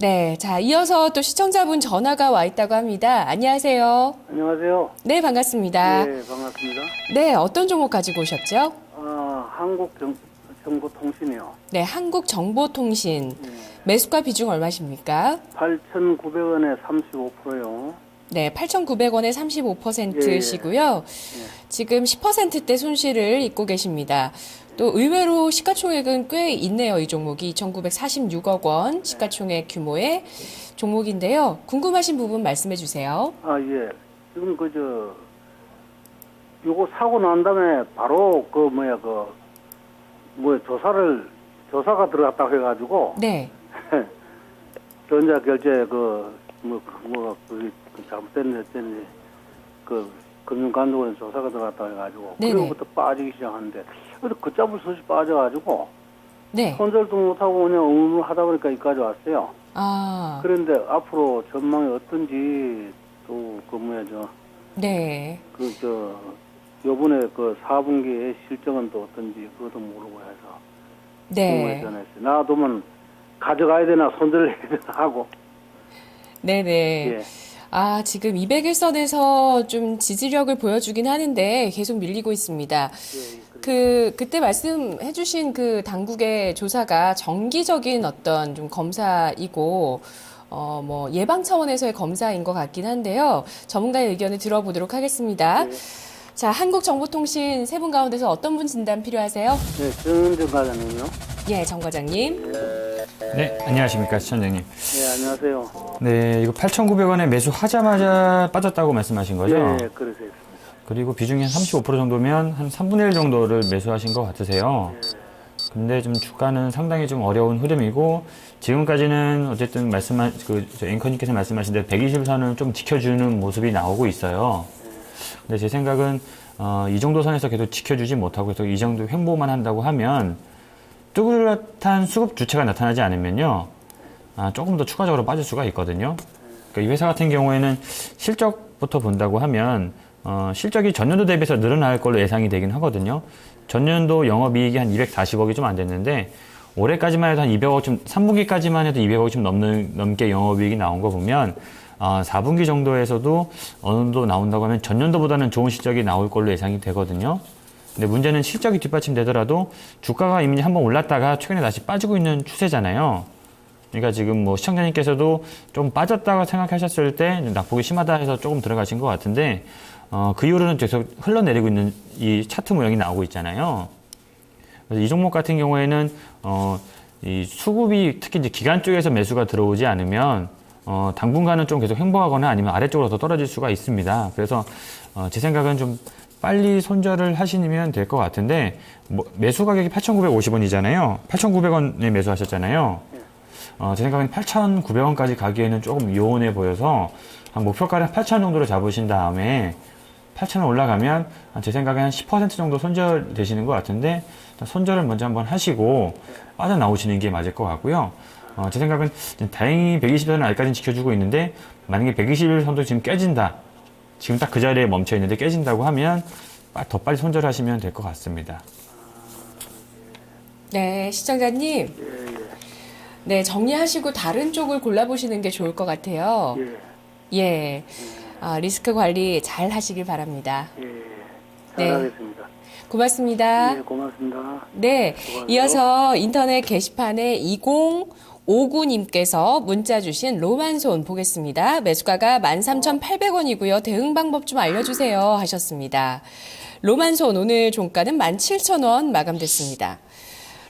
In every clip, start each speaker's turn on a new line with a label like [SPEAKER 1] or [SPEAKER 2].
[SPEAKER 1] 네, 자, 이어서 또 시청자분 전화가 와 있다고 합니다. 안녕하세요.
[SPEAKER 2] 안녕하세요.
[SPEAKER 1] 네, 반갑습니다.
[SPEAKER 2] 네, 반갑습니다.
[SPEAKER 1] 네, 어떤 종목 가지고 오셨죠?
[SPEAKER 2] 한국정보통신이요.
[SPEAKER 1] 네, 한국정보통신.
[SPEAKER 2] 네.
[SPEAKER 1] 매수가 비중 얼마십니까?
[SPEAKER 2] 8,900원에 35%요.
[SPEAKER 1] 네, 8,900원에 35%시고요.
[SPEAKER 2] 예.
[SPEAKER 1] 지금 10%대 손실을 입고 계십니다. 또 의외로 시가총액은 꽤 있네요. 이 종목이 2,946억 원 시가총액 규모의 종목인데요. 궁금하신 부분 말씀해 주세요.
[SPEAKER 2] 예. 지금 요거 사고 난 다음에 바로 조사가 들어갔다고 해가지고,
[SPEAKER 1] 네,
[SPEAKER 2] 전자결제 잘못됐는지 어쨌는지, 금융감독원에 조사가 들어갔다고 해가지고,
[SPEAKER 1] 네네.
[SPEAKER 2] 그로부터 빠지기 시작하는데, 근데 걷잡을 수 없이 빠져가지고,
[SPEAKER 1] 네.
[SPEAKER 2] 손절도 못하고 그냥 웅웅 하다 보니까 여기까지 왔어요.
[SPEAKER 1] 아,
[SPEAKER 2] 그런데 앞으로 전망이 어떤지 또
[SPEAKER 1] 네.
[SPEAKER 2] 요번에 4분기의 실적은 또 어떤지 그것도 모르고 해서 궁금해
[SPEAKER 1] 네.
[SPEAKER 2] 전했어요. 놔두면 가져가야 되나 손절해야 되나 하고.
[SPEAKER 1] 네네.
[SPEAKER 2] 예.
[SPEAKER 1] 아, 지금 200일선에서 좀 지지력을 보여주긴 하는데 계속 밀리고 있습니다. 그때 말씀해주신 그 당국의 조사가 정기적인 어떤 좀 검사이고, 예방 차원에서의 검사인 것 같긴 한데요. 전문가의 의견을 들어보도록 하겠습니다.
[SPEAKER 2] 예.
[SPEAKER 1] 자, 한국정보통신 세 분 가운데서 어떤 분 진단 필요하세요?
[SPEAKER 2] 네, 정은정 과장님요.
[SPEAKER 1] 예, 정 과장님.
[SPEAKER 3] 네, 안녕하십니까, 시청자님.
[SPEAKER 2] 네, 안녕하세요.
[SPEAKER 3] 네, 이거 8,900원에 매수하자마자 빠졌다고 말씀하신 거죠?
[SPEAKER 2] 네, 그래서 했습니다.
[SPEAKER 3] 그리고 비중이 한 35% 정도면 한 3분의 1 정도를 매수하신 것 같으세요. 근데 좀 주가는 상당히 좀 어려운 흐름이고, 지금까지는 어쨌든 저 앵커님께서 말씀하신 대로 120선을 좀 지켜주는 모습이 나오고 있어요. 근데 제 생각은, 이 정도 선에서 계속 지켜주지 못하고 계속 이 정도 횡보만 한다고 하면, 뚜렷한 수급 주체가 나타나지 않으면요, 조금 더 추가적으로 빠질 수가 있거든요. 그러니까 이 회사 같은 경우에는 실적부터 본다고 하면, 실적이 전년도 대비해서 늘어날 걸로 예상이 되긴 하거든요. 전년도 영업이익이 한 240억이 좀 안 됐는데, 올해까지만 해도 한 200억 좀, 3분기까지만 해도 200억이 좀 넘게 영업이익이 나온 거 보면, 4분기 정도에서도 어느 정도 나온다고 하면 전년도보다는 좋은 실적이 나올 걸로 예상이 되거든요. 근데 문제는 실적이 뒷받침되더라도 주가가 이미 한번 올랐다가 최근에 다시 빠지고 있는 추세잖아요. 그러니까 지금 뭐 시청자님께서도 좀 빠졌다고 생각하셨을 때 낙폭이 심하다 해서 조금 들어가신 것 같은데, 그 이후로는 계속 흘러내리고 있는 이 차트 모양이 나오고 있잖아요. 그래서 이 종목 같은 경우에는, 이 수급이 특히 이제 기관 쪽에서 매수가 들어오지 않으면, 당분간은 좀 계속 횡보하거나 아니면 아래쪽으로 더 떨어질 수가 있습니다. 그래서, 제 생각은 좀 빨리 손절을 하시면 될 것 같은데, 매수 가격이 8,950원이잖아요. 8,900원에 매수하셨잖아요. 제 생각엔 8,900원까지 가기에는 조금 요원해 보여서, 한 목표가를 8,000원 정도로 잡으신 다음에, 8,000원 올라가면, 제 생각엔 한 10% 정도 손절 되시는 것 같은데, 손절을 먼저 한번 하시고, 빠져나오시는 게 맞을 것 같고요. 제 생각은 다행히 120선을 아직까지는 지켜주고 있는데, 만약에 121선도 지금 깨진다. 지금 딱 그 자리에 멈춰 있는데 깨진다고 하면 더 빨리 손절하시면 될 것 같습니다.
[SPEAKER 1] 네, 시청자님. 네, 정리하시고 다른 쪽을 골라보시는 게 좋을 것 같아요. 예. 리스크 관리 잘 하시길 바랍니다. 네.
[SPEAKER 2] 잘하겠습니다.
[SPEAKER 1] 고맙습니다.
[SPEAKER 2] 네, 고맙습니다.
[SPEAKER 1] 네,
[SPEAKER 2] 수고하세요.
[SPEAKER 1] 이어서 인터넷 게시판에 2059님께서 문자 주신 로만손 보겠습니다. 매수가가 13,800원이고요. 대응 방법 좀 알려주세요 하셨습니다. 로만손 오늘 종가는 17,000원 마감됐습니다.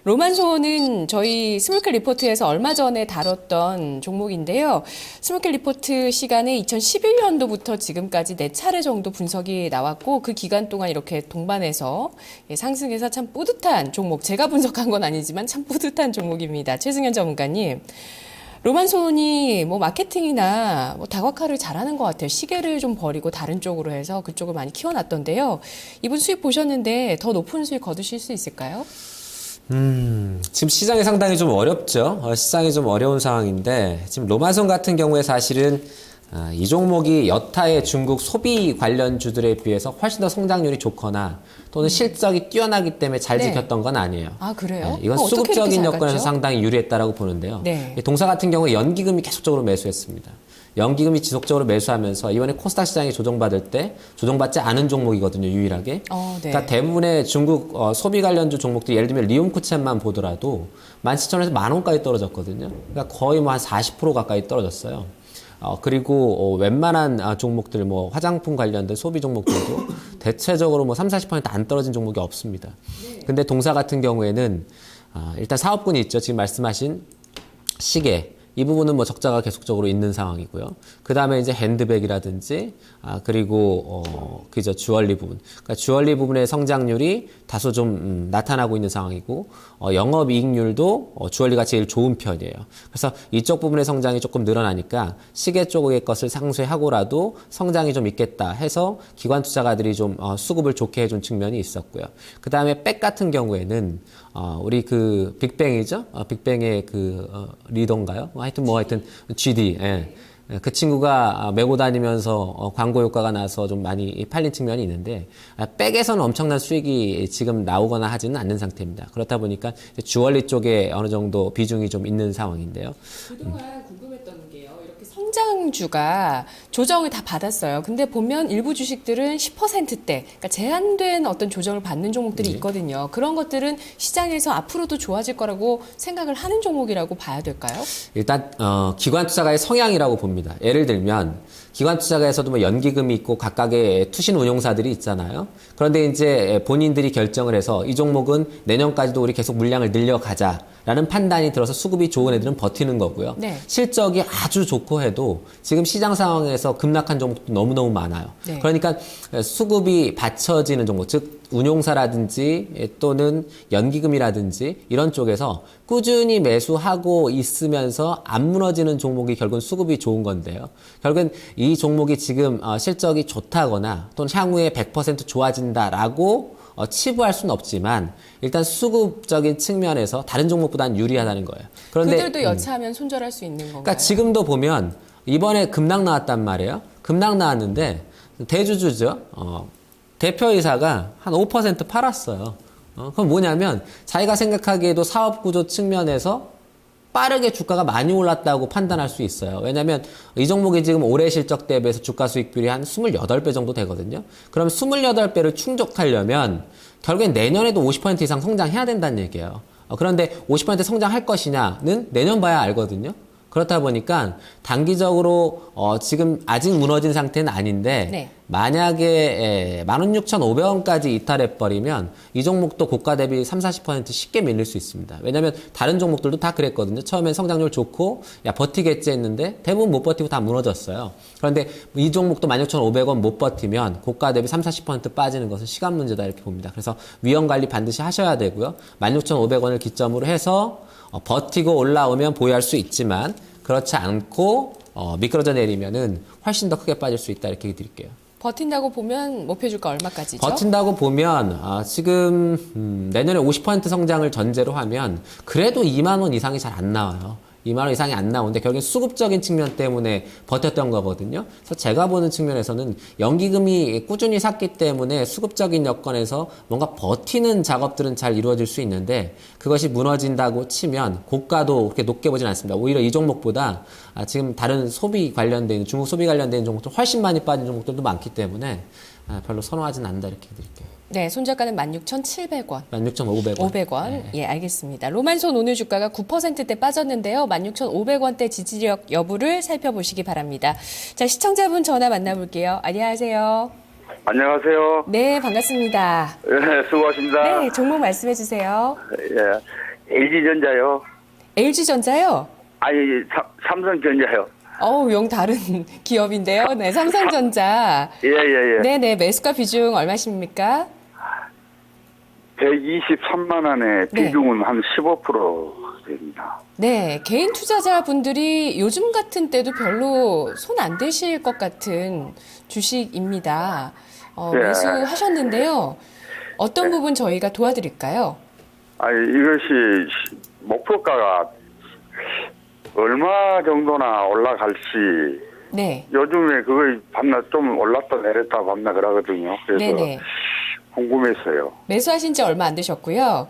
[SPEAKER 1] 로만손은 저희 스몰캡 리포트에서 얼마 전에 다뤘던 종목인데요. 스몰캡 리포트 시간에 2011년도부터 지금까지 4차례 정도 분석이 나왔고 그 기간 동안 이렇게 동반해서 상승해서 참 뿌듯한 종목, 제가 분석한 건 아니지만 참 뿌듯한 종목입니다. 최승현 전문가님. 로만손이 마케팅이나 다각화를 잘하는 것 같아요. 시계를 좀 버리고 다른 쪽으로 해서 그쪽을 많이 키워놨던데요. 이분 수익 보셨는데 더 높은 수익 거두실 수 있을까요?
[SPEAKER 4] 지금 시장이 상당히 좀 어렵죠. 시장이 좀 어려운 상황인데, 지금 로마손 같은 경우에 사실은 이 종목이 여타의 중국 소비 관련주들에 비해서 훨씬 더 성장률이 좋거나 또는 실적이 뛰어나기 때문에 잘
[SPEAKER 1] 네.
[SPEAKER 4] 지켰던 건 아니에요.
[SPEAKER 1] 아, 그래요?
[SPEAKER 4] 이건
[SPEAKER 1] 어떻게 이렇게
[SPEAKER 4] 수급적인
[SPEAKER 1] 잘
[SPEAKER 4] 여건에서
[SPEAKER 1] 갔죠?
[SPEAKER 4] 상당히 유리했다라고 보는데요.
[SPEAKER 1] 네.
[SPEAKER 4] 이 동사 같은 경우에 연기금이 계속적으로 매수했습니다. 연기금이 지속적으로 매수하면서 이번에 코스닥 시장이 조정받을 때 조정받지 않은 종목이거든요, 유일하게.
[SPEAKER 1] 네.
[SPEAKER 4] 그러니까 대부분의 중국 소비 관련주 종목들 예를 들면 리움쿠첸만 보더라도 17,000원에서 10,000원까지 떨어졌거든요. 그러니까 거의 뭐 한 40% 가까이 떨어졌어요. 그리고 웬만한 종목들 뭐 화장품 관련된 소비 종목들도 대체적으로 뭐 30-40%안 떨어진 종목이 없습니다. 근데 동사 같은 경우에는 일단 사업군이 있죠. 지금 말씀하신 시계 이 부분은 뭐 적자가 계속적으로 있는 상황이고요. 그 다음에 이제 핸드백이라든지, 그리고, 그죠, 주얼리 부분. 그러니까 주얼리 부분의 성장률이 다소 좀, 나타나고 있는 상황이고, 영업이익률도 주얼리가 제일 좋은 편이에요. 그래서 이쪽 부분의 성장이 조금 늘어나니까 시계 쪽의 것을 상쇄하고라도 성장이 좀 있겠다 해서 기관 투자가들이 좀, 수급을 좋게 해준 측면이 있었고요. 그 다음에 백 같은 경우에는, 우리 그 빅뱅이죠? 빅뱅의 리더인가요? 하여튼 GD. 예. 그 친구가 메고 다니면서 광고 효과가 나서 좀 많이 팔린 측면이 있는데 백에서는 엄청난 수익이 지금 나오거나 하지는 않는 상태입니다. 그렇다 보니까 주얼리 쪽에 어느 정도 비중이 좀 있는 상황인데요.
[SPEAKER 1] 그동안 궁금했던 게요. 이렇게 성장주가 조정을 다 받았어요. 근데 보면 일부 주식들은 10%대, 그러니까 제한된 어떤 조정을 받는 종목들이 있거든요. 그런 것들은 시장에서 앞으로도 좋아질 거라고 생각을 하는 종목이라고 봐야 될까요?
[SPEAKER 4] 일단 기관 투자가의 성향이라고 봅니다. 예를 들면 기관 투자가에서도 뭐 연기금이 있고 각각의 투신 운용사들이 있잖아요. 그런데 이제 본인들이 결정을 해서 이 종목은 내년까지도 우리 계속 물량을 늘려가자라는 판단이 들어서 수급이 좋은 애들은 버티는 거고요.
[SPEAKER 1] 네.
[SPEAKER 4] 실적이 아주 좋고 해도 지금 시장 상황에서 급락한 종목도 너무너무 많아요.
[SPEAKER 1] 네.
[SPEAKER 4] 그러니까 수급이 받쳐지는 종목, 즉 운용사라든지 또는 연기금이라든지 이런 쪽에서 꾸준히 매수하고 있으면서 안 무너지는 종목이 결국은 수급이 좋은 건데요. 결국은 이 종목이 지금 실적이 좋다거나 또는 향후에 100% 좋아진다라고 치부할 수는 없지만 일단 수급적인 측면에서 다른 종목보다는 유리하다는 거예요. 그런데
[SPEAKER 1] 그들도 여차하면 손절할 수 있는 건가요?
[SPEAKER 4] 그러니까 지금도 보면 이번에 급락 나왔단 말이에요. 급락 나왔는데 대주주죠. 대표이사가 한 5% 팔았어요. 그럼 뭐냐면 자기가 생각하기에도 사업 구조 측면에서 빠르게 주가가 많이 올랐다고 판단할 수 있어요. 왜냐하면 이 종목이 지금 올해 실적 대비해서 주가 수익 비율이 한 28배 정도 되거든요. 그럼 28배를 충족하려면 결국엔 내년에도 50% 이상 성장해야 된다는 얘기예요. 그런데 50% 성장할 것이냐는 내년 봐야 알거든요. 그렇다 보니까 단기적으로 지금 아직 무너진 상태는 아닌데
[SPEAKER 1] 네.
[SPEAKER 4] 만약에 16,500원까지 이탈해버리면 이 종목도 고가 대비 30-40% 쉽게 밀릴 수 있습니다. 왜냐하면 다른 종목들도 다 그랬거든요. 처음엔 성장률 좋고 야 버티겠지 했는데 대부분 못 버티고 다 무너졌어요. 그런데 이 종목도 16,500원 못 버티면 고가 대비 30-40% 빠지는 것은 시간 문제다 이렇게 봅니다. 그래서 위험 관리 반드시 하셔야 되고요. 16,500원을 기점으로 해서 버티고 올라오면 보유할 수 있지만 그렇지 않고 미끄러져 내리면은 훨씬 더 크게 빠질 수 있다 이렇게 얘기 드릴게요.
[SPEAKER 1] 버틴다고 보면 목표 주가 얼마까지죠?
[SPEAKER 4] 버틴다고 보면 지금 내년에 50% 성장을 전제로 하면 그래도 2만 원 이상이 잘 안 나와요. 2만 원 이상이 안 나오는데 결국엔 수급적인 측면 때문에 버텼던 거거든요. 그래서 제가 보는 측면에서는 연기금이 꾸준히 샀기 때문에 수급적인 여건에서 뭔가 버티는 작업들은 잘 이루어질 수 있는데 그것이 무너진다고 치면 고가도 그렇게 높게 보진 않습니다. 오히려 이 종목보다 지금 다른 소비 관련된 중국 소비 관련된 종목들 훨씬 많이 빠진 종목들도 많기 때문에 별로 선호하진 않는다 이렇게 드릴게요.
[SPEAKER 1] 네, 손절가는 16,700원.
[SPEAKER 4] 16,500원.
[SPEAKER 1] 500원.
[SPEAKER 4] 네.
[SPEAKER 1] 예, 알겠습니다. 로만손 오늘 주가가 9%대 빠졌는데요. 16,500원대 지지력 여부를 살펴보시기 바랍니다. 자, 시청자분 전화 만나볼게요. 안녕하세요.
[SPEAKER 2] 안녕하세요.
[SPEAKER 1] 네, 반갑습니다.
[SPEAKER 2] 예, 수고하십니다.
[SPEAKER 1] 네, 종목 말씀해 주세요.
[SPEAKER 2] 예, LG전자요.
[SPEAKER 1] LG전자요?
[SPEAKER 2] 아니, 삼성전자요.
[SPEAKER 1] 용 다른 기업인데요. 네, 삼성전자.
[SPEAKER 2] 예.
[SPEAKER 1] 네네, 매수가 비중 얼마십니까?
[SPEAKER 2] 123만 원에
[SPEAKER 1] 네.
[SPEAKER 2] 비중은 한 15% 됩니다.
[SPEAKER 1] 네, 개인 투자자분들이 요즘 같은 때도 별로 손 안 대실 것 같은 주식입니다.
[SPEAKER 2] 네.
[SPEAKER 1] 매수하셨는데요. 어떤 부분 저희가 도와드릴까요?
[SPEAKER 2] 아니, 이것이 목표가가 얼마 정도나 올라갈지
[SPEAKER 1] 네.
[SPEAKER 5] 요즘에 그거 밤낮 좀 올랐다 내렸다 밤낮 그러거든요. 그래서
[SPEAKER 1] 네네.
[SPEAKER 5] 궁금했어요.
[SPEAKER 1] 매수하신 지 얼마 안 되셨고요.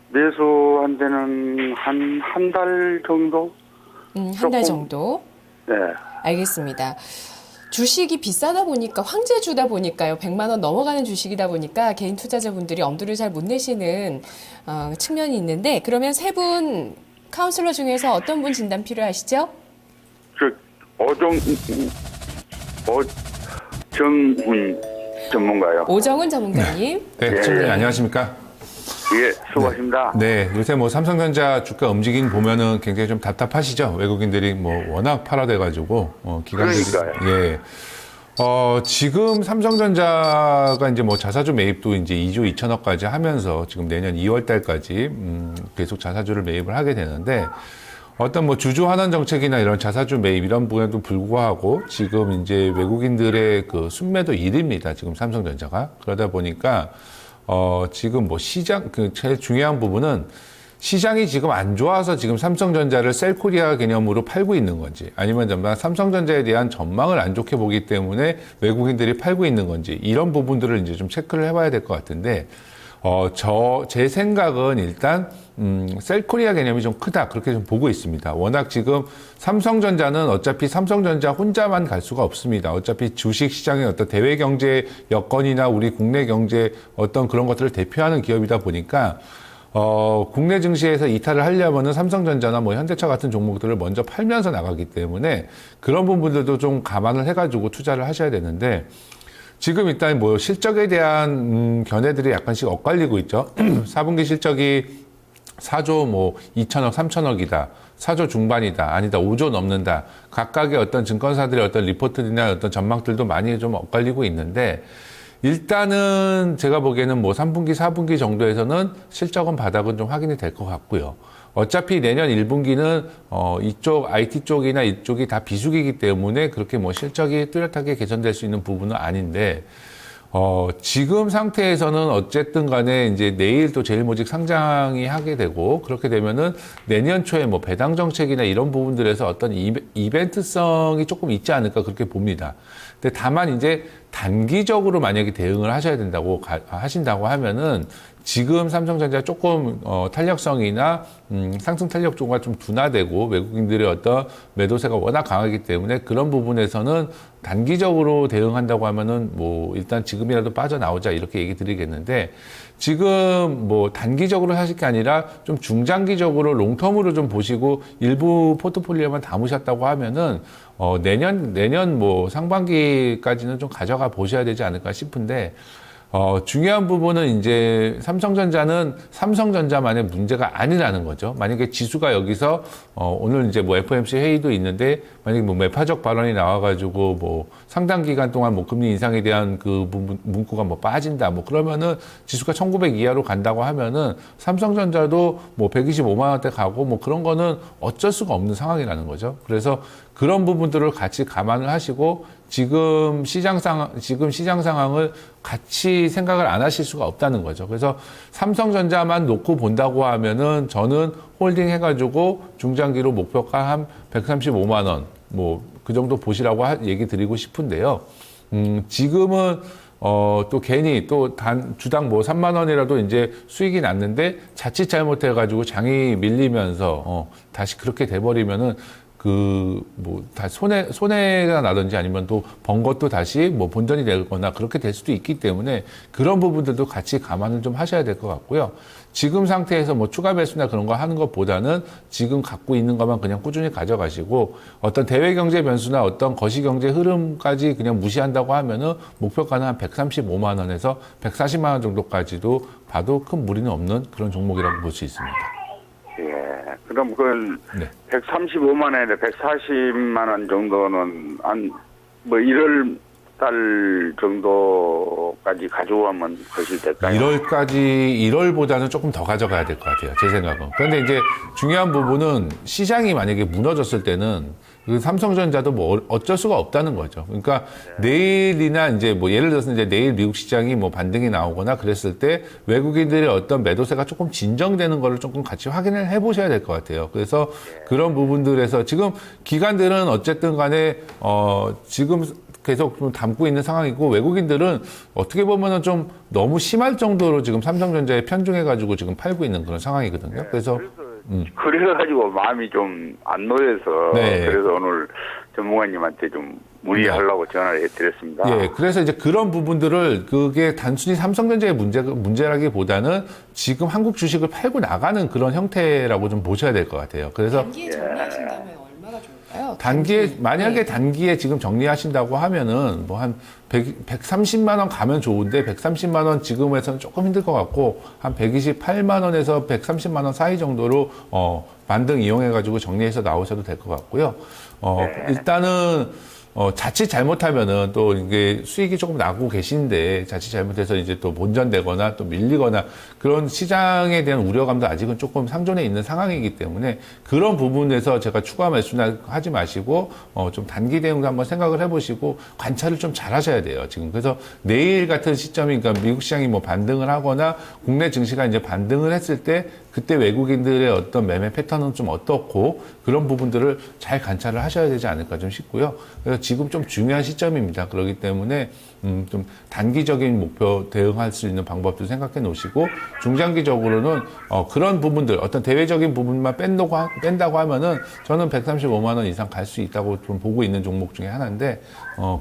[SPEAKER 5] 매수한 데는 한 달 정도?
[SPEAKER 1] 한 달 정도.
[SPEAKER 5] 네.
[SPEAKER 1] 알겠습니다. 주식이 비싸다 보니까 황제주다 보니까요. 100만 원 넘어가는 주식이다 보니까 개인 투자자분들이 엄두를 잘 못 내시는 측면이 있는데 그러면 세 분 카운슬러 중에서 어떤 분 진단 필요하시죠?
[SPEAKER 5] 정훈 전문가요.
[SPEAKER 1] 오정훈 전문가님.
[SPEAKER 6] 네, 팀장님 안녕하십니까?
[SPEAKER 5] 예, 수고하십니다.
[SPEAKER 6] 네, 요새 뭐 삼성전자 주가 움직임 보면은 굉장히 좀 답답하시죠? 외국인들이 뭐 워낙 팔아대가지고 기관들이
[SPEAKER 5] 그러니까요.
[SPEAKER 6] 예. 지금 삼성전자가 이제 뭐 자사주 매입도 이제 2조 2천억까지 하면서 지금 내년 2월 달까지 계속 자사주를 매입을 하게 되는데 어떤 뭐 주주 환원 정책이나 이런 자사주 매입 이런 부분에도 불구하고 지금 이제 외국인들의 그 순매도 1위입니다. 지금 삼성전자가. 그러다 보니까 지금 뭐 시장, 제일 중요한 부분은 시장이 지금 안 좋아서 지금 삼성전자를 셀코리아 개념으로 팔고 있는 건지 아니면 정말 삼성전자에 대한 전망을 안 좋게 보기 때문에 외국인들이 팔고 있는 건지 이런 부분들을 이제 좀 체크를 해봐야 될 것 같은데, 제 생각은 일단, 셀코리아 개념이 좀 크다. 그렇게 좀 보고 있습니다. 워낙 지금 삼성전자는 어차피 삼성전자 혼자만 갈 수가 없습니다. 어차피 주식 시장의 어떤 대외 경제 여건이나 우리 국내 경제 어떤 그런 것들을 대표하는 기업이다 보니까, 국내 증시에서 이탈을 하려면은 삼성전자나 뭐 현대차 같은 종목들을 먼저 팔면서 나가기 때문에 그런 부분들도 좀 감안을 해가지고 투자를 하셔야 되는데, 지금 일단 뭐 실적에 대한 견해들이 약간씩 엇갈리고 있죠. 4분기 실적이 4조 뭐 2천억, 3천억이다. 4조 중반이다. 아니다. 5조 넘는다. 각각의 어떤 증권사들의 어떤 리포트나 어떤 전망들도 많이 좀 엇갈리고 있는데, 일단은 제가 보기에는 뭐 3분기, 4분기 정도에서는 실적은 바닥은 좀 확인이 될 것 같고요. 어차피 내년 1분기는 이쪽 IT 쪽이나 이쪽이 다 비수기이기 때문에 그렇게 뭐 실적이 뚜렷하게 개선될 수 있는 부분은 아닌데, 지금 상태에서는 어쨌든 간에 이제 내일 또 제일모직 상장이 하게 되고, 그렇게 되면은 내년 초에 뭐 배당 정책이나 이런 부분들에서 어떤 이벤트성이 조금 있지 않을까 그렇게 봅니다. 근데 다만 이제 단기적으로 만약에 대응을 하셔야 된다고 하신다고 하면은 지금 삼성전자 조금 탄력성이나 상승 탄력도가 좀 둔화되고 외국인들의 어떤 매도세가 워낙 강하기 때문에 그런 부분에서는 단기적으로 대응한다고 하면은 뭐 일단 지금이라도 빠져나오자 이렇게 얘기 드리겠는데, 지금 뭐 단기적으로 하실 게 아니라 좀 중장기적으로 롱텀으로 좀 보시고 일부 포트폴리오만 담으셨다고 하면은 내년 뭐 상반기까지는 좀 가져가 보셔야 되지 않을까 싶은데, 중요한 부분은 이제 삼성전자는 삼성전자만의 문제가 아니라는 거죠. 만약에 지수가 여기서, 오늘 이제 뭐 FOMC 회의도 있는데, 만약에 뭐 매파적 발언이 나와가지고 뭐 상당 기간 동안 뭐 금리 인상에 대한 그 문구가 뭐 빠진다. 뭐 그러면은 지수가 1900 이하로 간다고 하면은 삼성전자도 뭐 125만원대 가고 뭐 그런 거는 어쩔 수가 없는 상황이라는 거죠. 그래서 그런 부분들을 같이 감안을 하시고 지금 시장 상황을 같이 생각을 안 하실 수가 없다는 거죠. 그래서 삼성전자만 놓고 본다고 하면은 저는 홀딩 해가지고 중장기로 목표가 한 135만 원, 뭐 그 정도 보시라고 얘기 드리고 싶은데요. 지금은 또 괜히 또 주당 뭐 3만 원이라도 이제 수익이 났는데 자칫 잘못해가지고 장이 밀리면서 다시 그렇게 돼버리면은 다 손해가 나든지 아니면 또 번 것도 다시 뭐 본전이 되거나 그렇게 될 수도 있기 때문에 그런 부분들도 같이 감안을 좀 하셔야 될 것 같고요. 지금 상태에서 뭐 추가 매수나 그런 거 하는 것보다는 지금 갖고 있는 것만 그냥 꾸준히 가져가시고 어떤 대외 경제 변수나 어떤 거시 경제 흐름까지 그냥 무시한다고 하면은 목표가는 한 135만 원에서 140만 원 정도까지도 봐도 큰 무리는 없는 그런 종목이라고 볼 수 있습니다.
[SPEAKER 5] 그럼 그
[SPEAKER 6] 네.
[SPEAKER 5] 135만 원에 140만 원 정도는 뭐 1월 달 정도까지 가져오면 거실 될까요?
[SPEAKER 6] 1월보다는 조금 더 가져가야 될 것 같아요. 제 생각은. 그런데 이제 중요한 부분은 시장이 만약에 무너졌을 때는 그 삼성전자도 뭐 어쩔 수가 없다는 거죠. 그러니까 내일이나 이제 뭐 예를 들어서 이제 내일 미국 시장이 뭐 반등이 나오거나 그랬을 때 외국인들의 어떤 매도세가 조금 진정되는 거를 조금 같이 확인을 해보셔야 될 것 같아요. 그래서 그런 부분들에서 지금 기관들은 어쨌든 간에 지금 계속 좀 담고 있는 상황이고 외국인들은 어떻게 보면은 좀 너무 심할 정도로 지금 삼성전자에 편중해가지고 지금 팔고 있는 그런 상황이거든요. 그래서
[SPEAKER 5] 그래가지고 마음이 좀 안 놓여서
[SPEAKER 6] 네.
[SPEAKER 5] 그래서 오늘 전문가님한테 좀 문의하려고 전화를 해드렸습니다.
[SPEAKER 6] 예, 그래서 이제 그런 부분들을 그게 단순히 삼성전자의 문제라기보다는 지금 한국 주식을 팔고 나가는 그런 형태라고 좀 보셔야 될 것 같아요. 그래서
[SPEAKER 1] 단기에 정리하신다면 얼마가 좋을까요?
[SPEAKER 6] 단기에 만약에
[SPEAKER 1] 네.
[SPEAKER 6] 단기에 지금 정리하신다고 하면은 뭐 한 130만 원 가면 좋은데 130만 원 지금에서는 조금 힘들 것 같고 한 128만 원에서 130만 원 사이 정도로 반등 이용해 가지고 정리해서 나오셔도 될 것 같고요. 일단은 자칫 잘못하면은 또 이게 수익이 조금 나고 계신데 자칫 잘못해서 이제 또 본전되거나 또 밀리거나 그런 시장에 대한 우려감도 아직은 조금 상존해 있는 상황이기 때문에 그런 부분에서 제가 추가 매수나 하지 마시고 좀 단기 대응도 한번 생각을 해보시고 관찰을 좀 잘 하셔야 돼요. 지금 그래서 내일 같은 시점이 그러니까 미국 시장이 뭐 반등을 하거나 국내 증시가 이제 반등을 했을 때 그때 외국인들의 어떤 매매 패턴은 좀 어떻고 그런 부분들을 잘 관찰을 하셔야 되지 않을까 좀 싶고요. 그래서 지금 좀 중요한 시점입니다. 그렇기 때문에 좀 단기적인 목표 대응할 수 있는 방법도 생각해 놓으시고 중장기적으로는 그런 부분들 어떤 대외적인 부분만 뺀다고 하면은 저는 135만 원 이상 갈 수 있다고 좀 보고 있는 종목 중에 하나인데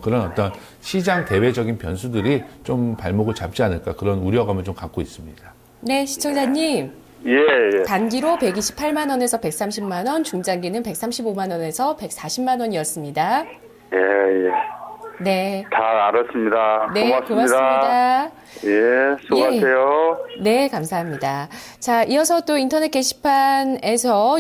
[SPEAKER 6] 그런 어떤 시장 대외적인 변수들이 좀 발목을 잡지 않을까 그런 우려감을 좀 갖고 있습니다.
[SPEAKER 1] 네, 시청자님.
[SPEAKER 5] 예.
[SPEAKER 1] 단기로 128만 원에서 130만 원, 중장기는 135만 원에서 140만 원이었습니다.
[SPEAKER 5] 예.
[SPEAKER 1] 네.
[SPEAKER 5] 다 알았습니다.
[SPEAKER 1] 네,
[SPEAKER 5] 고맙습니다.
[SPEAKER 1] 고맙습니다.
[SPEAKER 5] 예, 수고하세요.
[SPEAKER 1] 네, 감사합니다. 자, 이어서 또 인터넷 게시판에서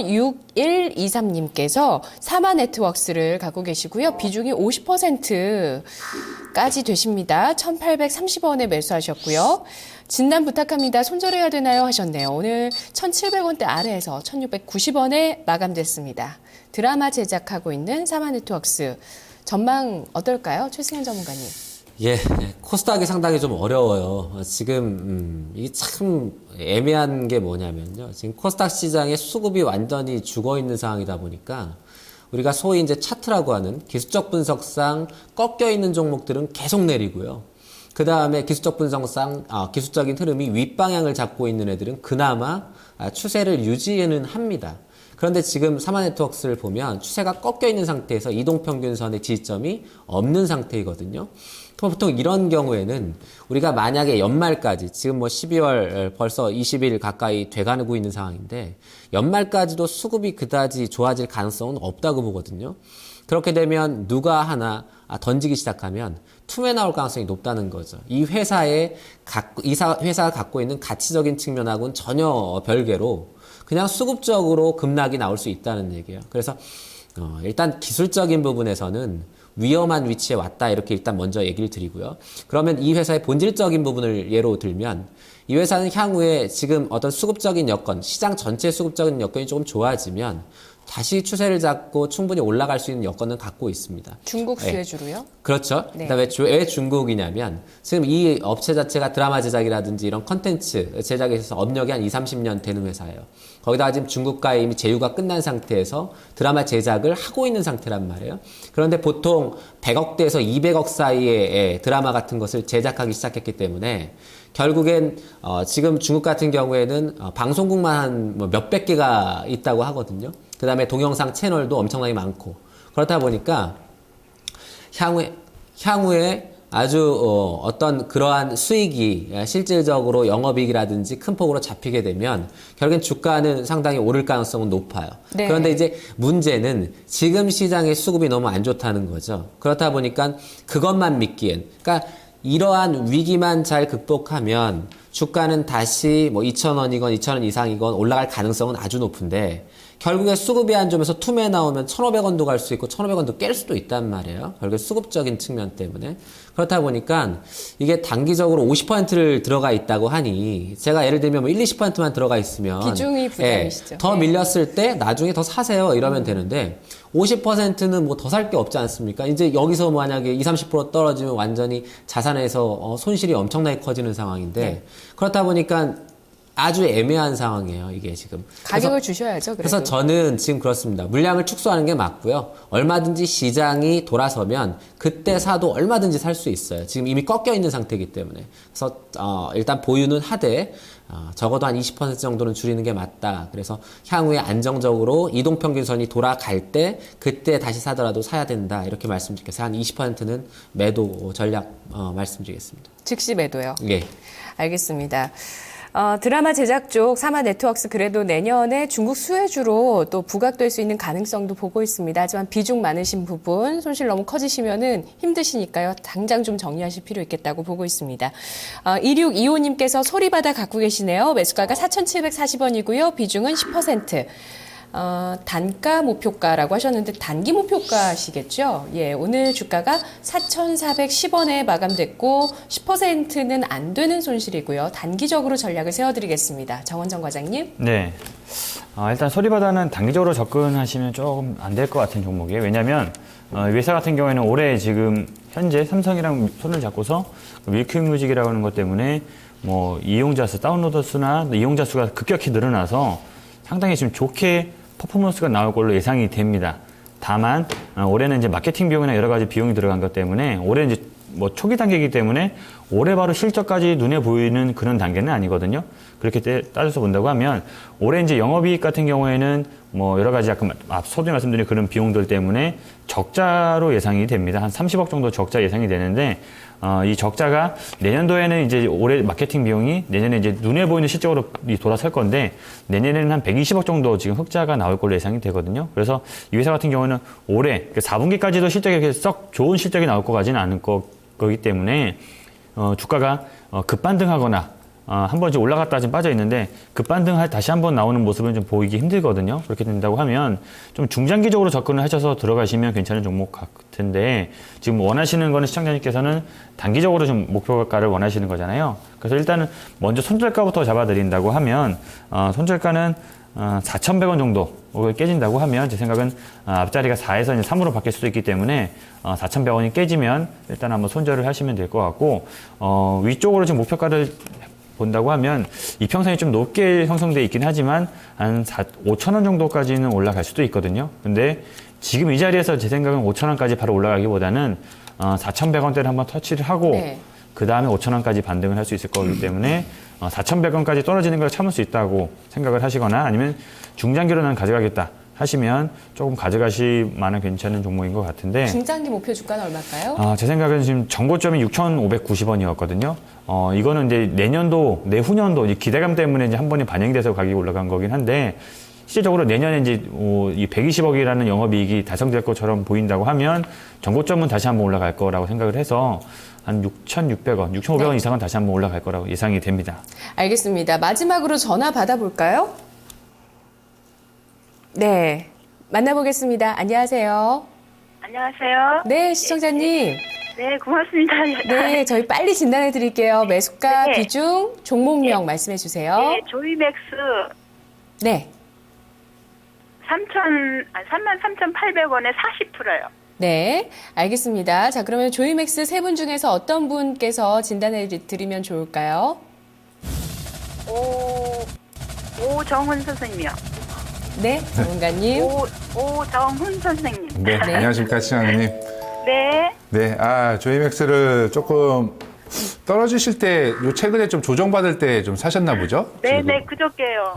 [SPEAKER 1] 6123님께서 사마 네트워크스를 갖고 계시고요. 비중이 50%까지 되십니다. 1,830원에 매수하셨고요. 진단 부탁합니다. 손절해야 되나요? 하셨네요. 오늘 1,700원대 아래에서 1,690원에 마감됐습니다. 드라마 제작하고 있는 사마 네트워크스. 전망 어떨까요? 최승현 전문가님.
[SPEAKER 4] 예, 코스닥이 상당히 좀 어려워요. 지금 이게 참 애매한 게 뭐냐면요. 지금 코스닥 시장의 수급이 완전히 죽어 있는 상황이다 보니까 우리가 소위 이제 차트라고 하는 기술적 분석상 꺾여 있는 종목들은 계속 내리고요. 그 다음에 기술적 분석상 기술적인 흐름이 윗방향을 잡고 있는 애들은 그나마 추세를 유지는 합니다. 그런데 지금 사마네트워크스를 보면 추세가 꺾여 있는 상태에서 이동평균선의 지지점이 없는 상태이거든요. 보통 이런 경우에는 우리가 만약에 연말까지 지금 뭐 12월 벌써 20일 가까이 돼가고 있는 상황인데 연말까지도 수급이 그다지 좋아질 가능성은 없다고 보거든요. 그렇게 되면 누가 하나 던지기 시작하면 툼에 나올 가능성이 높다는 거죠. 이 회사가 갖고 있는 가치적인 측면하고는 전혀 별개로 그냥 수급적으로 급락이 나올 수 있다는 얘기예요. 그래서 일단 기술적인 부분에서는 위험한 위치에 왔다 이렇게 일단 먼저 얘기를 드리고요. 그러면 이 회사의 본질적인 부분을 예로 들면 이 회사는 향후에 지금 어떤 수급적인 여건, 시장 전체 수급적인 여건이 조금 좋아지면 다시 추세를 잡고 충분히 올라갈 수 있는 여건은 갖고 있습니다.
[SPEAKER 1] 중국 수혜주로요?
[SPEAKER 4] 네. 그렇죠.
[SPEAKER 1] 네.
[SPEAKER 4] 그다음에 왜 중국이냐면 지금 이 업체 자체가 드라마 제작이라든지 이런 컨텐츠 제작에 있어서 업력이 한 20-30년 되는 회사예요. 거기다가 지금 중국과의 이미 제휴가 끝난 상태에서 드라마 제작을 하고 있는 상태란 말이에요. 그런데 보통 100억대에서 200억 사이의 드라마 같은 것을 제작하기 시작했기 때문에 결국엔 지금 중국 같은 경우에는 방송국만 한 뭐 몇백 개가 있다고 하거든요. 그 다음에 동영상 채널도 엄청나게 많고 그렇다 보니까 향후에 아주 어떤 그러한 수익이 실질적으로 영업이익이라든지 큰 폭으로 잡히게 되면 결국엔 주가는 상당히 오를 가능성은 높아요.
[SPEAKER 1] 네.
[SPEAKER 4] 그런데 이제 문제는 지금 시장의 수급이 너무 안 좋다는 거죠. 그렇다 보니까 그것만 믿기엔 그러니까 이러한 위기만 잘 극복하면 주가는 다시 뭐 2,000원이건 2,000원 이상이건 올라갈 가능성은 아주 높은데 결국에 수급이 안 좋으면서 투매 나오면 1,500원도 갈 수 있고 1,500원도 깰 수도 있단 말이에요. 결국에 수급적인 측면 때문에. 그렇다 보니까 이게 단기적으로 50%를 들어가 있다고 하니 제가 예를 들면 뭐 1, 20%만 들어가 있으면
[SPEAKER 1] 비중이 부담이시죠.
[SPEAKER 4] 더
[SPEAKER 1] 네.
[SPEAKER 4] 밀렸을 때 나중에 더 사세요 이러면 되는데 50%는 뭐 더 살 게 없지 않습니까? 이제 여기서 만약에 20, 30% 떨어지면 완전히 자산에서 손실이 엄청나게 커지는 상황인데
[SPEAKER 1] 네.
[SPEAKER 4] 그렇다 보니까 아주 애매한 상황이에요, 이게 지금.
[SPEAKER 1] 가격을 주셔야죠. 그래도.
[SPEAKER 4] 그래서 저는 지금 그렇습니다. 물량을 축소하는 게 맞고요. 얼마든지 시장이 돌아서면 그때 사도 얼마든지 살 수 있어요. 지금 이미 꺾여 있는 상태이기 때문에. 그래서 일단 보유는 하되 적어도 한 20% 정도는 줄이는 게 맞다. 그래서 향후에 안정적으로 이동평균선이 돌아갈 때 그때 다시 사더라도 사야 된다. 이렇게 말씀드리겠습니다. 한 20%는 매도 전략 말씀드리겠습니다.
[SPEAKER 1] 즉시 매도요.
[SPEAKER 4] 예.
[SPEAKER 1] 알겠습니다. 드라마 제작 쪽 사마 네트워크스 그래도 내년에 중국 수혜주로 또 부각될 수 있는 가능성도 보고 있습니다. 하지만 비중 많으신 부분 손실 너무 커지시면은 힘드시니까요. 당장 좀 정리하실 필요 있겠다고 보고 있습니다. 2625님께서 소리바다 갖고 계시네요. 매수가가 4,740원이고요. 비중은 10%. 단가 목표가라고 하셨는데 단기 목표가시겠죠? 예, 오늘 주가가 4,410원에 마감됐고 10%는 안 되는 손실이고요. 단기적으로 전략을 세워드리겠습니다. 정원정 과장님.
[SPEAKER 3] 네. 일단 소리바다는 단기적으로 접근하시면 조금 안 될 것 같은 종목이에요. 왜냐하면 이 회사 같은 경우에는 올해 지금 현재 삼성이랑 손을 잡고서 밀크뮤직이라고 하는 것 때문에 뭐 이용자 수, 다운로더 수나 이용자 수가 급격히 늘어나서 상당히 지금 좋게 퍼포먼스가 나올 걸로 예상이 됩니다. 다만 올해는 이제 마케팅 비용이나 여러 가지 비용이 들어간 것 때문에 올해 이제 뭐 초기 단계이기 때문에 올해 바로 실적까지 눈에 보이는 그런 단계는 아니거든요. 그렇게 따져서 본다고 하면 올해 이제 영업이익 같은 경우에는 뭐 여러 가지 아까 앞서도 말씀드린 그런 비용들 때문에 적자로 예상이 됩니다. 한 30억 정도 적자 예상이 되는데 이 적자가 내년도에는 이제 올해 마케팅 비용이 내년에 이제 눈에 보이는 실적으로 돌아설 건데 내년에는 한 120억 정도 지금 흑자가 나올 걸로 예상이 되거든요. 그래서 이 회사 같은 경우는 올해 4분기까지도 실적이 이렇게 썩 좋은 실적이 나올 것 같지는 않을 거기 때문에 주가가 급반등하거나 한번 이제 올라갔다 지금 빠져 있는데 급반등 다시 한번 나오는 모습은 좀 보이기 힘들거든요. 그렇게 된다고 하면 좀 중장기적으로 접근을 하셔서 들어가시면 괜찮은 종목 같은데 지금 원하시는 거는 시청자님께서는 단기적으로 좀 목표가를 원하시는 거잖아요. 그래서 일단은 먼저 손절가부터 잡아드린다고 하면 손절가는 4,100원 정도 깨진다고 하면 제 생각은 앞자리가 4에서 이제 3으로 바뀔 수도 있기 때문에 4,100원이 깨지면 일단 한번 손절을 하시면 될 것 같고 위쪽으로 지금 목표가를 본다고 하면 이평선이 좀 높게 형성되어 있긴 하지만 한 5,000원 정도까지는 올라갈 수도 있거든요. 근데 지금 이 자리에서 제 생각은 5,000원까지 바로 올라가기보다는 4,100원대를 한번 터치를 하고
[SPEAKER 1] 네.
[SPEAKER 3] 그 다음에 5,000원까지 반등을 할 수 있을 거기 때문에 4,100원까지 떨어지는 걸 참을 수 있다고 생각을 하시거나 아니면 중장기로 난 가져가겠다 하시면 조금 가져가실 만한 괜찮은 종목인 것 같은데
[SPEAKER 1] 중장기 목표 주가는 얼마일까요?
[SPEAKER 3] 제 생각은 지금 정고점이 6,590원이었거든요. 이거는 이제 내년도, 내후년도 이 기대감 때문에 이제 한 번에 반영이 돼서 가격이 올라간 거긴 한데 실질적으로 내년에 이제 이 120억이라는 영업이익이 달성될 것처럼 보인다고 하면 정고점은 다시 한번 올라갈 거라고 생각을 해서 한 6,600원, 6,500원
[SPEAKER 1] 네.
[SPEAKER 3] 이상은 다시 한번 올라갈 거라고 예상이 됩니다.
[SPEAKER 1] 알겠습니다. 마지막으로 전화 받아볼까요? 네. 만나보겠습니다. 안녕하세요.
[SPEAKER 7] 안녕하세요.
[SPEAKER 1] 네, 시청자님.
[SPEAKER 7] 네, 고맙습니다.
[SPEAKER 1] 네, 저희 빨리 진단해 드릴게요. 매수가,
[SPEAKER 7] 네.
[SPEAKER 1] 비중, 종목명 말씀해 주세요.
[SPEAKER 7] 네, 조이맥스
[SPEAKER 1] 네.
[SPEAKER 7] 33,800원에 40%요.
[SPEAKER 1] 네, 알겠습니다. 자, 그러면 조이맥스 세 분 중에서 어떤 분께서 진단해 드리면 좋을까요?
[SPEAKER 7] 오정훈 선생님이요.
[SPEAKER 1] 네, 전문가님.
[SPEAKER 7] 오정훈 선생님.
[SPEAKER 6] 네, 안녕하십니까, 시장님.
[SPEAKER 7] 네.
[SPEAKER 6] 네, 지금 조금 떨어지실 때, 요 최근에 좀 조정받을 때 좀 사셨나 보죠?
[SPEAKER 7] 네,
[SPEAKER 6] 지금?
[SPEAKER 7] 네, 그저께요.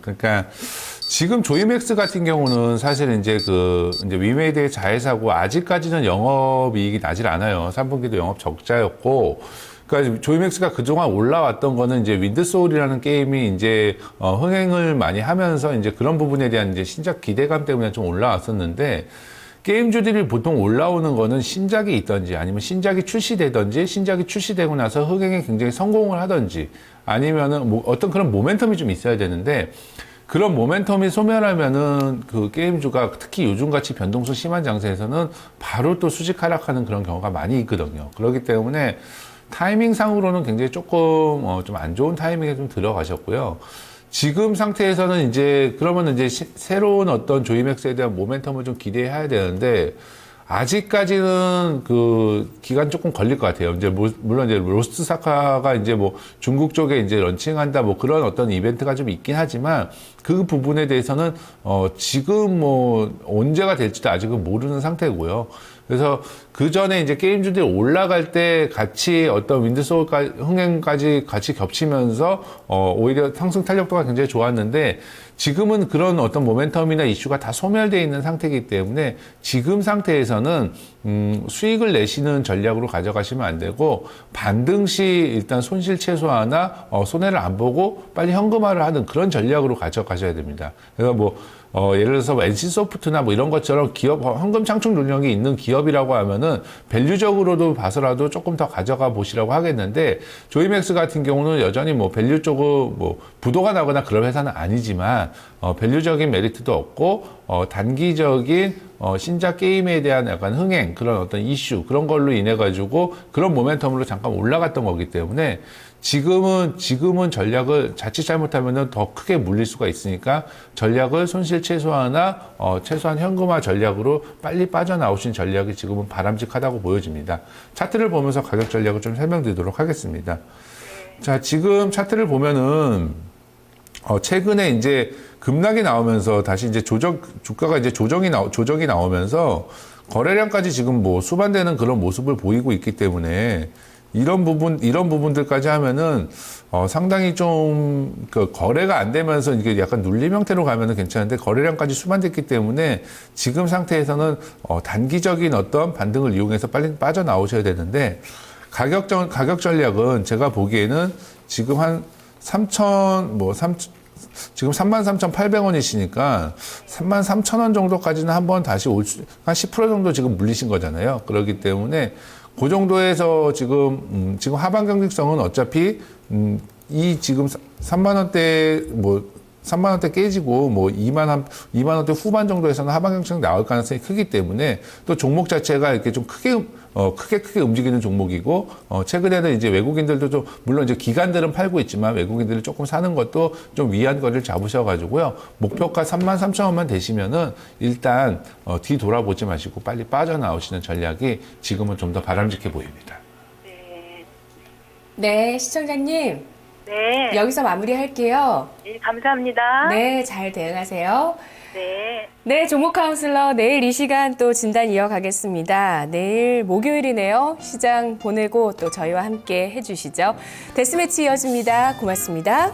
[SPEAKER 6] 그러니까 지금 조이맥스 같은 경우는 사실 이제 위메이드의 자회사고 아직까지는 영업이익이 나질 않아요. 3분기도 영업 적자였고, 그러니까 조이맥스가 그동안 올라왔던 거는 이제 윈드소울이라는 게임이 이제 흥행을 많이 하면서 이제 그런 부분에 대한 이제 신작 기대감 때문에 좀 올라왔었는데 게임주들이 보통 올라오는 거는 신작이 있던지 아니면 신작이 출시되던지 신작이 출시되고 나서 흥행에 굉장히 성공을 하던지 아니면은 뭐 어떤 그런 모멘텀이 좀 있어야 되는데 그런 모멘텀이 소멸하면은 그 게임주가 특히 요즘같이 변동성 심한 장세에서는 바로 또 수직 하락하는 그런 경우가 많이 있거든요. 그렇기 때문에 타이밍상으로는 굉장히 조금 좀 안 좋은 타이밍에 좀 들어가셨고요. 지금 상태에서는 이제 그러면 이제 새로운 어떤 조이맥스에 대한 모멘텀을 좀 기대해야 되는데 아직까지는 그 기간 조금 걸릴 것 같아요. 이제 물론 이제 로스트 사카가 이제 뭐 중국 쪽에 이제 런칭한다 뭐 그런 어떤 이벤트가 좀 있긴 하지만 그 부분에 대해서는 지금 뭐 언제가 될지도 아직은 모르는 상태고요. 그래서 그 전에 이제 게임주들이 올라갈 때 같이 어떤 윈드소울 흥행까지 같이 겹치면서 오히려 상승 탄력도가 굉장히 좋았는데 지금은 그런 어떤 모멘텀이나 이슈가 다 소멸되어 있는 상태이기 때문에 지금 상태에서는 수익을 내시는 전략으로 가져가시면 안 되고 반등 시 일단 손실 최소화나 손해를 안 보고 빨리 현금화를 하는 그런 전략으로 가져가셔야 됩니다. 그래서 뭐 예를 들어서 NC소프트나 뭐 이런 것처럼 기업 현금 창출 능력이 있는 기업이라고 하면은 밸류적으로도 봐서라도 조금 더 가져가 보시라고 하겠는데 조이맥스 같은 경우는 여전히 뭐 밸류 쪽으로 뭐 부도가 나거나 그런 회사는 아니지만 밸류적인 메리트도 없고 단기적인 신작 게임에 대한 약간 흥행 그런 어떤 이슈 그런 걸로 인해 가지고 그런 모멘텀으로 잠깐 올라갔던 거기 때문에 지금은 전략을 자칫 잘못하면은 더 크게 물릴 수가 있으니까 전략을 손실 최소화나 최소한 현금화 전략으로 빨리 빠져나오신 전략이 지금은 바람직하다고 보여집니다. 차트를 보면서 가격 전략을 좀 설명드리도록 하겠습니다. 자, 지금 차트를 보면은 최근에 이제 급락이 나오면서 다시 이제 주가가 이제 조정이 나오면서 거래량까지 지금 뭐 수반되는 그런 모습을 보이고 있기 때문에 이런 부분들까지 하면은 상당히 좀 그 거래가 안 되면서 이게 약간 눌림 형태로 가면은 괜찮은데 거래량까지 수반됐기 때문에 지금 상태에서는 단기적인 어떤 반등을 이용해서 빨리 빠져나오셔야 되는데 가격 전략은 제가 보기에는 지금 한 지금 33,800원이시니까 33,000원 정도까지는 한번 다시 한 10% 정도 지금 물리신 거잖아요. 그렇기 때문에 그 정도에서 지금 하방 경직성은 어차피 이 지금 3만 원대 깨지고 뭐 2만 원대 후반 정도에서는 하방 경직성 나올 가능성이 크기 때문에 또 종목 자체가 이렇게 좀 크게 움직이는 종목이고 최근에는 이제 외국인들도 좀 물론 이제 기관들은 팔고 있지만 외국인들이 조금 사는 것도 좀 위안거리를 잡으셔가지고요 목표가 33,000원만 되시면은 일단 뒤돌아보지 마시고 빨리 빠져나오시는 전략이 지금은 좀 더 바람직해 보입니다.
[SPEAKER 1] 네, 시청자님.
[SPEAKER 7] 네.
[SPEAKER 1] 여기서 마무리할게요.
[SPEAKER 7] 네, 감사합니다.
[SPEAKER 1] 네, 잘 대응하세요.
[SPEAKER 7] 네.
[SPEAKER 1] 네, 종목 카운슬러 내일 이 시간 또 진단 이어가겠습니다. 내일 목요일이네요. 시장 보내고 또 저희와 함께 해주시죠. 데스매치 이어집니다. 고맙습니다.